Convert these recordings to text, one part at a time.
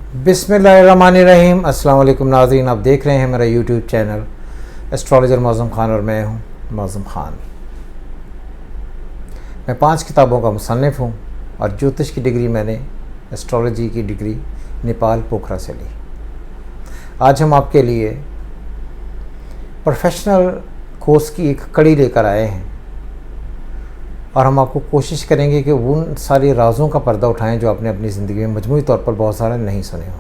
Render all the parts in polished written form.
बिस्मिल्लाहिर्रहमानिर्रहीम। अस्सलाम वालेकुम नाज़रीन, आप देख रहे हैं मेरा YouTube channel astrologer Mauzam Khan और मैं हूं मौज़म ख़ान। मैं 5 किताबों का मुसन्निफ़ हूं और ज्योतिष की डिग्री मैंने एस्ट्रोलॉजी की डिग्री नेपाल पोखरा से ली। आज हम आपके लिए प्रोफेशनल कोर्स की एक कड़ी लेकर आए हैं और हम आपको कोशिश करेंगे कि उन सारे राज़ों का पर्दा उठाएं जो आपने अपनी ज़िंदगी में मजमूई तौर पर बहुत सारे नहीं सुने हों।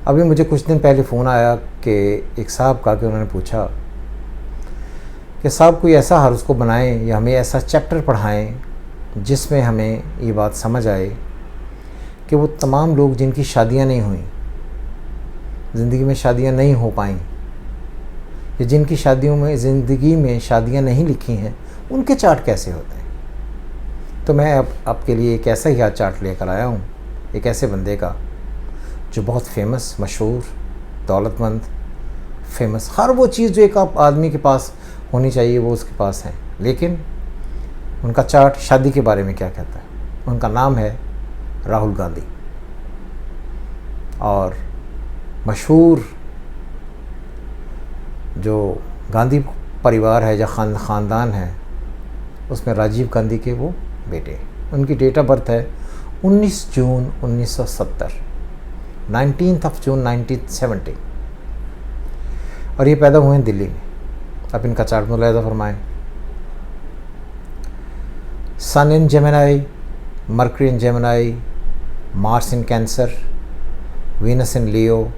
अभी मुझे कुछ दिन पहले फ़ोन आया कि एक साहब का कि उन्होंने पूछा कि साहब कोई ऐसा हर्ज़ को बनाएं या हमें ऐसा चैप्टर पढ़ाएं जिसमें हमें ये बात समझ आए कि वो तमाम लोग जिनकी शादियां नहीं हुई, ज़िंदगी में शादियां नहीं हो पाईं, या जिनकी शादियों में ज़िंदगी में शादियां नहीं लिखी हैं, उनके चार्ट कैसे होते हैं। तो मैं अब आपके लिए एक ऐसा ही चार्ट लेकर आया हूँ, एक ऐसे बंदे का जो बहुत फेमस, मशहूर, दौलतमंद, फेमस, हर वो चीज़ जो एक आदमी के पास होनी चाहिए वो उसके पास है। लेकिन उनका चार्ट शादी के बारे में क्या कहता है। उनका नाम है राहुल गांधी और मशहूर जो गांधी परिवार है या ख़ानदान है उसमें राजीव गांधी के वो बेटे। उनकी डेट ऑफ बर्थ है 19 जून 1970, 19 जून 1970, और ये पैदा हुए हैं दिल्ली में। अब इनका चार्ट मुलाहिज़ा फरमाएं। Sun in Gemini, Mercury in Gemini, Mars in Cancer, Venus in Leo,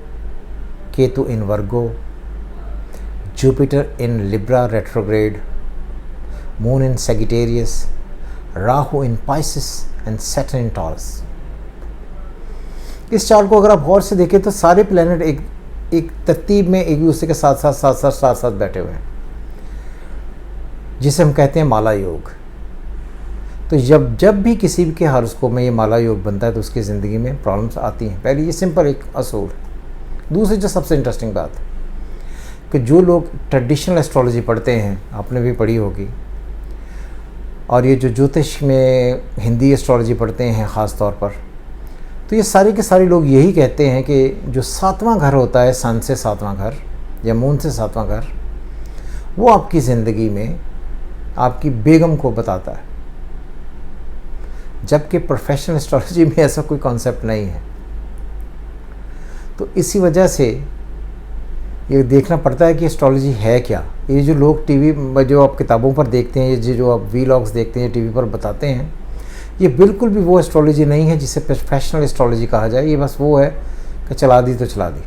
Ketu in Virgo, Jupiter in Libra retrograde, Moon in Sagittarius, Rahu in Pisces and Saturn in Taurus. इस चार्ट को अगर आप गौर से देखें तो सारे प्लैनेट एक तरतीब में एक दूसरे के साथ बैठे हुए हैं, जिसे हम कहते हैं माला योग। तो जब भी किसी के हर्ज़ को में ये माला योग बनता है तो उसकी ज़िंदगी में प्रॉब्लम्स आती हैं। पहले ये सिंपल एक असूल। दूसरी जो सबसे इंटरेस्टिंग बात है कि जो लोग ट्रेडिशनल एस्ट्रोलॉजी पढ़ते हैं, आपने भी पढ़ी होगी, और ये जो ज्योतिष में हिंदी एस्ट्रोलॉजी पढ़ते हैं ख़ास तौर पर, तो ये सारे के सारे लोग यही कहते हैं कि जो 7वां घर होता है, सन से 7वां घर या मून से 7वां घर, वो आपकी ज़िंदगी में आपकी बेगम को बताता है, जबकि प्रोफेशनल एस्ट्रोलॉजी में ऐसा कोई कॉन्सेप्ट नहीं है। तो इसी वजह से ये देखना पड़ता है कि एस्ट्रोलॉजी है क्या। ये जो लोग टीवी में जो आप किताबों पर देखते हैं, ये जो आप वीलॉग्स देखते हैं, टीवी पर बताते हैं, ये बिल्कुल भी वो एस्ट्रोलॉजी नहीं है जिसे प्रोफेशनल एस्ट्रोलॉजी कहा जाए। ये बस वो है कि चला दी तो चला दी।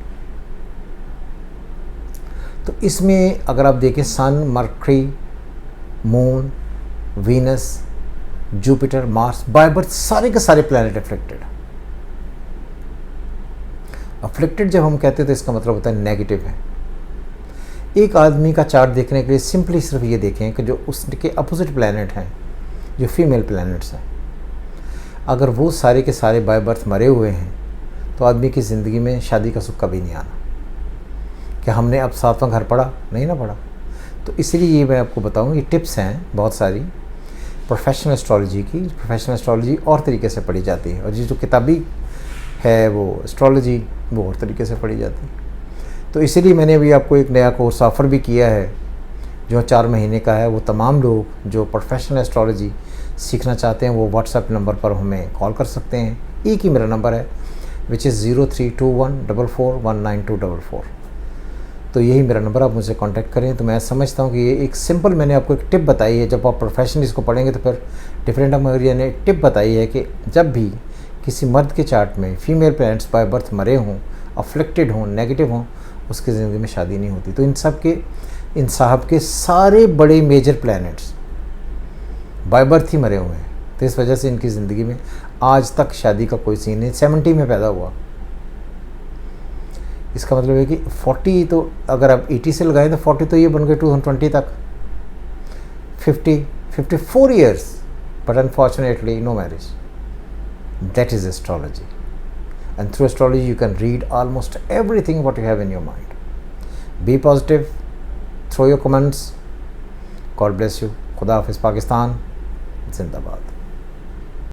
तो इसमें अगर आप देखें Sun, Mercury, Moon, Venus, Jupiter, Mars, by birth सारे के सारे प्लैनेट अफ्लिक्टेड जब हम कहते हैं तो इसका मतलब होता है नेगेटिव है। एक आदमी का चार्ट देखने के लिए सिंपली सिर्फ ये देखें कि जो उसके अपोजिट प्लैनेट हैं, जो फीमेल प्लैनेट्स हैं, अगर वो सारे के सारे बाय बर्थ मरे हुए हैं तो आदमी की ज़िंदगी में शादी का सुख कभी नहीं आना। क्या हमने अब 7वां घर पढ़ा? नहीं ना पढ़ा। तो इसलिए ये मैं आपको बताऊँ, ये टिप्स हैं बहुत सारी प्रोफेशनल एस्ट्रोलॉजी की। प्रोफेशनल एस्ट्रोलॉजी और तरीके से पढ़ी जाती है और ये जो किताबी है वो एस्ट्रोलॉजी वो और तरीके से पढ़ी जाती है। तो इसीलिए मैंने अभी आपको एक नया कोर्स ऑफ़र भी किया है जो 4 महीने का है। वो तमाम लोग जो प्रोफेशनल एस्ट्रोलॉजी सीखना चाहते हैं वो व्हाट्सएप नंबर पर हमें कॉल कर सकते हैं। एक ही मेरा नंबर है विच इज़ 0321441924। तो यही मेरा नंबर, आप मुझसे कांटेक्ट करें। तो मैं समझता हूँ कि ये एक सिंपल, मैंने आपको एक टिप बताई है। जब आप प्रोफेशनल इसको पढ़ेंगे तो फिर डिफरेंट ने टिप बताई है कि जब भी किसी मर्द के चार्ट में फीमेल प्लैनेट्स बाय बर्थ मरे हों, अफ्लिक्टेड हों, नेगेटिव हों, उसकी ज़िंदगी में शादी नहीं होती। तो इन साहब के सारे बड़े मेजर प्लैनेट्स बाय बर्थ ही मरे हुए हैं। तो इस वजह से इनकी ज़िंदगी में आज तक शादी का कोई सीन नहीं। 70 में पैदा हुआ, इसका मतलब है कि 40, तो अगर आप 80 से लगाएं तो 40 तो ये बन गए 220 तक, 54 years, but unfortunately no marriage. That is astrology, and through astrology you can read almost everything what you have in your mind. Be positive, throw your comments. God bless you. Khuda Hafiz Pakistan. Zindabad.